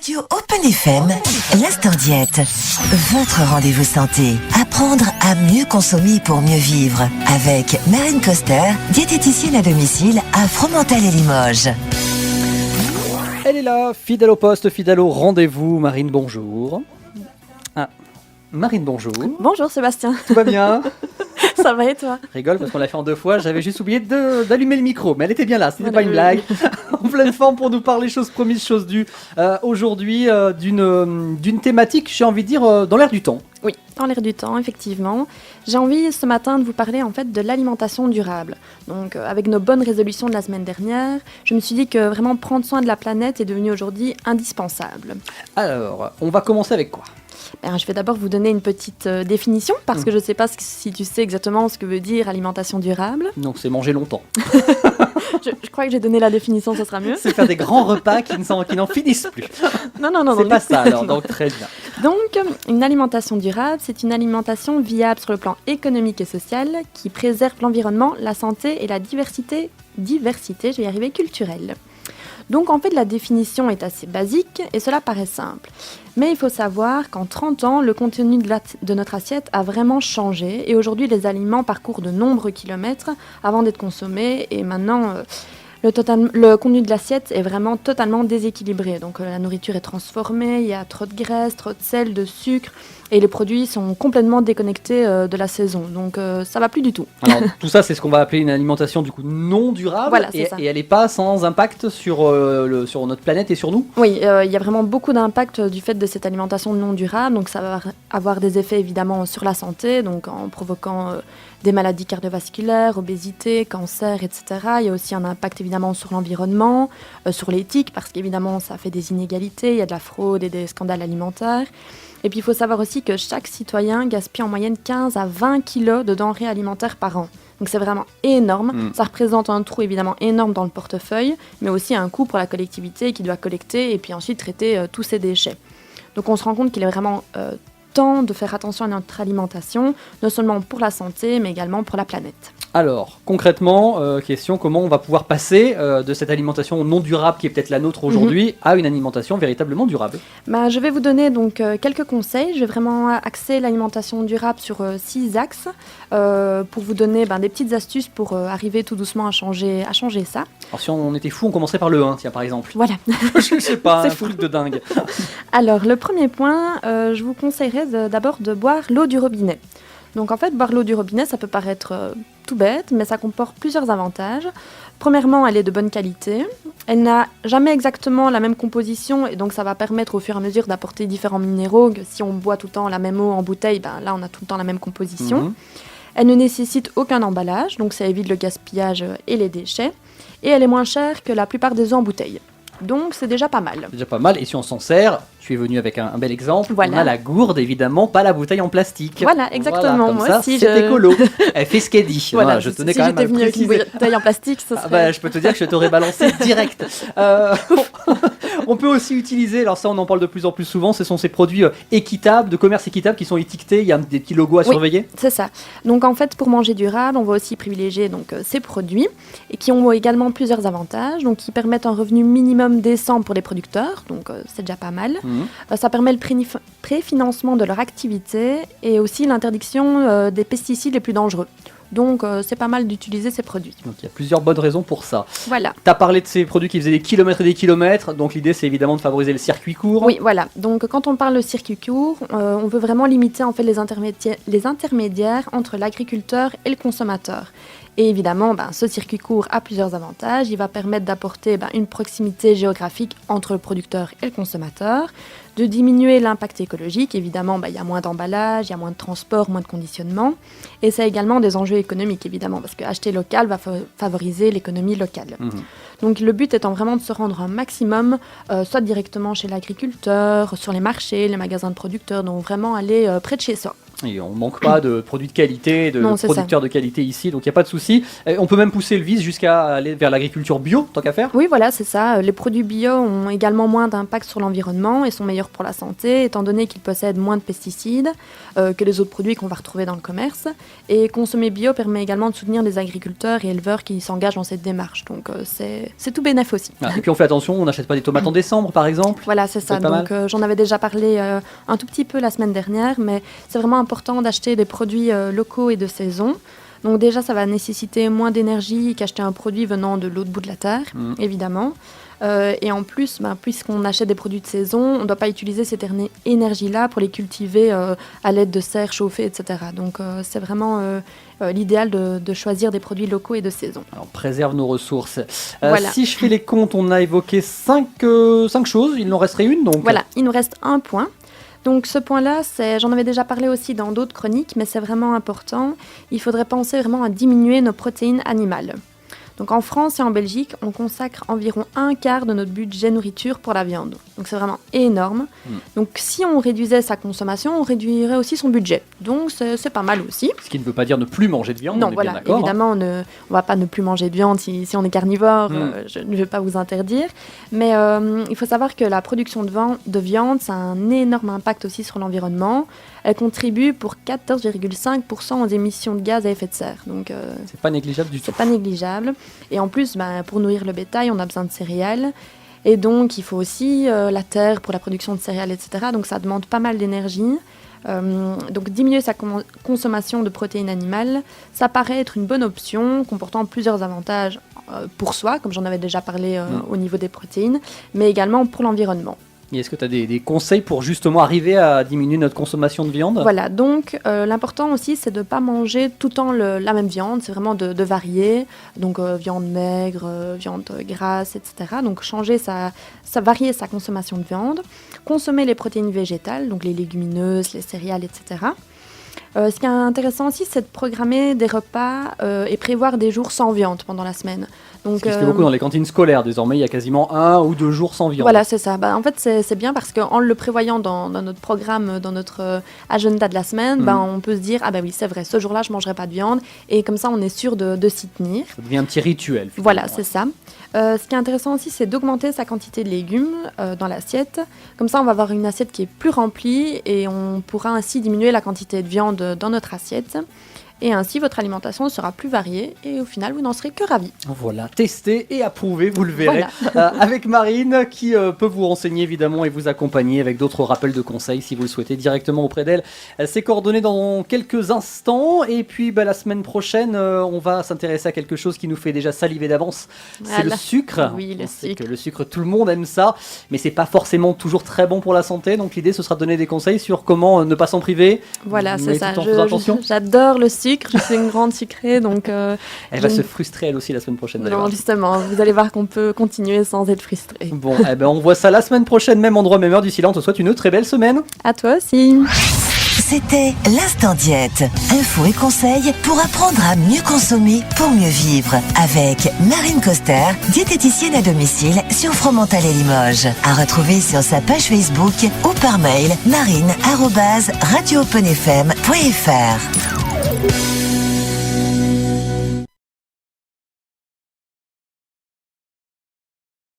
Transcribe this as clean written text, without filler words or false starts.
Radio Open FM, l'Instant Diète. Votre rendez-vous santé. Apprendre à mieux consommer pour mieux vivre. Avec Marine Coster, diététicienne à domicile à Fromental et Limoges. Elle est là, fidèle au poste, fidèle au rendez-vous. Marine, bonjour. Marine, bonjour. Bonjour Sébastien. Tout va bien? Ça va et toi? Rigole parce qu'on l'a fait en 2 fois, j'avais juste oublié d'allumer le micro, mais elle était bien là, c'était pas une blague. En pleine forme pour nous parler chose promise, chose due. Aujourd'hui, d'une thématique, j'ai envie de dire, dans l'air du temps. Oui, dans l'air du temps, effectivement. J'ai envie ce matin de vous parler en fait de l'alimentation durable. Donc avec nos bonnes résolutions de la semaine dernière, je me suis dit que vraiment prendre soin de la planète est devenu aujourd'hui indispensable. Alors, on va commencer avec quoi? Je vais d'abord vous donner une petite définition parce que je ne sais pas si tu sais exactement ce que veut dire alimentation durable. Donc c'est manger longtemps. Je crois que j'ai donné la définition, ça sera mieux. C'est faire des grands repas qui n'en finissent plus. Non. C'est pas ça alors, donc très bien. Donc, une alimentation durable, c'est une alimentation viable sur le plan économique et social qui préserve l'environnement, la santé et la diversité, je vais y arriver, culturelle. Donc en fait la définition est assez basique et cela paraît simple. Mais il faut savoir qu'en 30 ans, le contenu de notre assiette a vraiment changé et aujourd'hui les aliments parcourent de nombreux kilomètres avant d'être consommés et maintenant le contenu de l'assiette est vraiment totalement déséquilibré. Donc la nourriture est transformée, il y a trop de graisse, trop de sel, de sucre et les produits sont complètement déconnectés de la saison. Donc ça va plus du tout. Alors tout ça c'est ce qu'on va appeler une alimentation du coup non durable. Voilà, c'est ça. Et elle n'est pas sans impact sur notre planète et sur nous. Oui, il y a vraiment beaucoup d'impact du fait de cette alimentation non durable. Donc ça va avoir des effets évidemment sur la santé, donc en provoquant des maladies cardiovasculaires, obésité, cancer, etc. Il y a aussi un impact évidemment sur l'environnement, sur l'éthique, parce qu'évidemment ça fait des inégalités, il y a de la fraude et des scandales alimentaires. Et puis il faut savoir aussi que chaque citoyen gaspille en moyenne 15 à 20 kilos de denrées alimentaires par an. Donc c'est vraiment énorme. Ça représente un trou évidemment énorme dans le portefeuille, mais aussi un coût pour la collectivité qui doit collecter et puis ensuite traiter tous ces déchets. Donc on se rend compte qu'il est vraiment temps de faire attention à notre alimentation, non seulement pour la santé, mais également pour la planète. Alors, concrètement, question, comment on va pouvoir passer de cette alimentation non durable qui est peut-être la nôtre aujourd'hui à une alimentation véritablement durable? Je vais vous donner donc quelques conseils. Je vais vraiment axer l'alimentation durable sur 6 axes pour vous donner des petites astuces pour arriver tout doucement à changer ça. Alors si on était fou, on commencerait par le 1, tiens, par exemple. Voilà. Je sais pas, C'est un fou. truc de dingue. Alors, le premier point, je vous conseillerais d'abord de boire l'eau du robinet. Donc en fait, boire l'eau du robinet, ça peut paraître tout bête, mais ça comporte plusieurs avantages. Premièrement, elle est de bonne qualité. Elle n'a jamais exactement la même composition et donc ça va permettre au fur et à mesure d'apporter différents minéraux. Que si on boit tout le temps la même eau en bouteille, là on a tout le temps la même composition. Elle ne nécessite aucun emballage, donc ça évite le gaspillage et les déchets. Et elle est moins chère que la plupart des eaux en bouteille. Donc c'est déjà pas mal. C'est déjà pas mal, et si on s'en sert, tu es venu avec un bel exemple, Voilà. on a la gourde évidemment, pas la bouteille en plastique. Voilà, exactement. Comme Moi ça, aussi, c'est écolo. Elle fait ce qu'elle dit. Voilà, je tenais si quand même à j'étais le venue avec une préciser. bouteille en plastique, ce serait... Je peux te dire que je t'aurais balancé direct. On peut aussi utiliser, alors ça on en parle de plus en plus souvent, ce sont ces produits équitables, de commerce équitable qui sont étiquetés, il y a des petits logos à surveiller. C'est ça. Donc en fait, pour manger durable, on va aussi privilégier ces produits et qui ont également plusieurs avantages. Donc qui permettent un revenu minimum décent pour les producteurs, donc c'est déjà pas mal. Ça permet le préfinancement de leur activité et aussi l'interdiction des pesticides les plus dangereux. Donc c'est pas mal d'utiliser ces produits. Donc il y a plusieurs bonnes raisons pour ça. Voilà. Tu as parlé de ces produits qui faisaient des kilomètres et des kilomètres, donc l'idée c'est évidemment de favoriser le circuit court. Oui, voilà. Donc quand on parle de circuit court, on veut vraiment limiter en fait les intermédiaires entre l'agriculteur et le consommateur. Et évidemment, ce circuit court a plusieurs avantages. Il va permettre d'apporter une proximité géographique entre le producteur et le consommateur, de diminuer l'impact écologique. Évidemment, il y a moins d'emballage, il y a moins de transport, moins de conditionnement. Et ça a également des enjeux économiques, évidemment, parce qu'acheter local va favoriser l'économie locale. Donc le but étant vraiment de se rendre un maximum, soit directement chez l'agriculteur, sur les marchés, les magasins de producteurs, donc vraiment aller près de chez soi. Et on ne manque pas de produits de qualité, de producteurs de qualité ici, donc il n'y a pas de souci. On peut même pousser le vice jusqu'à aller vers l'agriculture bio, tant qu'à faire. Oui, voilà, c'est ça. Les produits bio ont également moins d'impact sur l'environnement et sont meilleurs pour la santé, étant donné qu'ils possèdent moins de pesticides que les autres produits qu'on va retrouver dans le commerce. Et consommer bio permet également de soutenir les agriculteurs et éleveurs qui s'engagent dans cette démarche. Donc c'est c'est tout bénef aussi. Et puis on fait attention, on n'achète pas des tomates en décembre par exemple. Voilà, c'est ça. Donc j'en avais déjà parlé un tout petit peu la semaine dernière, mais c'est vraiment important d'acheter des produits locaux et de saison. Donc déjà, ça va nécessiter moins d'énergie qu'acheter un produit venant de l'autre bout de la terre, évidemment. Et en plus, puisqu'on achète des produits de saison, on ne doit pas utiliser cette énergie-là pour les cultiver à l'aide de serres chauffées, etc. Donc c'est vraiment l'idéal de choisir des produits locaux et de saison. Alors, on préserve nos ressources. Voilà. Si je fais les comptes, on a évoqué 5 choses, il en resterait une. Donc. Voilà, il nous reste un point. Donc ce point-là, j'en avais déjà parlé aussi dans d'autres chroniques, mais c'est vraiment important. Il faudrait penser vraiment à diminuer nos protéines animales. Donc en France et en Belgique, on consacre environ un quart de notre budget nourriture pour la viande. Donc c'est vraiment énorme. Donc si on réduisait sa consommation, on réduirait aussi son budget. Donc c'est pas mal aussi. Ce qui ne veut pas dire ne plus manger de viande. Non, voilà, évidemment, on ne va pas ne plus manger de viande si on est carnivore, je ne vais pas vous interdire. Mais il faut savoir que la production de viande, ça a un énorme impact aussi sur l'environnement. Elle contribue pour 14,5% aux émissions de gaz à effet de serre. Donc c'est pas négligeable du tout. C'est pas négligeable. Et en plus, pour nourrir le bétail, on a besoin de céréales. Et donc, il faut aussi la terre pour la production de céréales, etc. Donc, ça demande pas mal d'énergie. Donc, diminuer sa consommation de protéines animales, ça paraît être une bonne option, comportant plusieurs avantages pour soi, comme j'en avais déjà parlé au niveau des protéines, mais également pour l'environnement. Et est-ce que tu as des conseils pour justement arriver à diminuer notre consommation de viande ? Voilà, donc l'important aussi, c'est de ne pas manger tout le temps la même viande, c'est vraiment de varier, donc viande maigre, viande grasse, etc. Donc varier sa consommation de viande, consommer les protéines végétales, donc les légumineuses, les céréales, etc. Ce qui est intéressant aussi, c'est de programmer des repas et prévoir des jours sans viande pendant la semaine. Donc, ce qui se fait beaucoup dans les cantines scolaires. Désormais, il y a quasiment 1 ou 2 jours sans viande. Voilà, c'est ça. En fait, c'est bien parce qu'en le prévoyant dans notre programme, dans notre agenda de la semaine, on peut se dire, oui, c'est vrai, ce jour-là, je ne mangerai pas de viande. Et comme ça, on est sûr de s'y tenir. Ça devient un petit rituel. Voilà, c'est ça. Ce qui est intéressant aussi, c'est d'augmenter sa quantité de légumes dans l'assiette. Comme ça, on va avoir une assiette qui est plus remplie et on pourra ainsi diminuer la quantité de viande dans notre assiette. Et ainsi, votre alimentation sera plus variée et au final, vous n'en serez que ravis. Voilà, testé et approuvé, vous le verrez. Voilà. Avec Marine qui peut vous renseigner évidemment et vous accompagner avec d'autres rappels de conseils si vous le souhaitez directement auprès d'elle. Ses coordonnées dans quelques instants. Et puis la semaine prochaine, on va s'intéresser à quelque chose qui nous fait déjà saliver d'avance. Voilà. C'est le sucre. Oui, le sucre. Le sucre, tout le monde aime ça, mais c'est pas forcément toujours très bon pour la santé. Donc l'idée, ce sera de donner des conseils sur comment ne pas s'en priver. Voilà, c'est ça. J'adore le sucre. Je suis une grande sucrée, donc... elle va se frustrer elle aussi la semaine prochaine. Non, justement, vous allez voir qu'on peut continuer sans être frustré. Bon, on voit ça la semaine prochaine, même endroit, même heure. D'ici là, on te souhaite une très belle semaine. À toi aussi. C'était l'Instant Diète. Infos et conseils pour apprendre à mieux consommer pour mieux vivre. Avec Marine Coster, diététicienne à domicile sur Fromental et Limoges. À retrouver sur sa page Facebook ou par mail marine@radioopenfm.fr.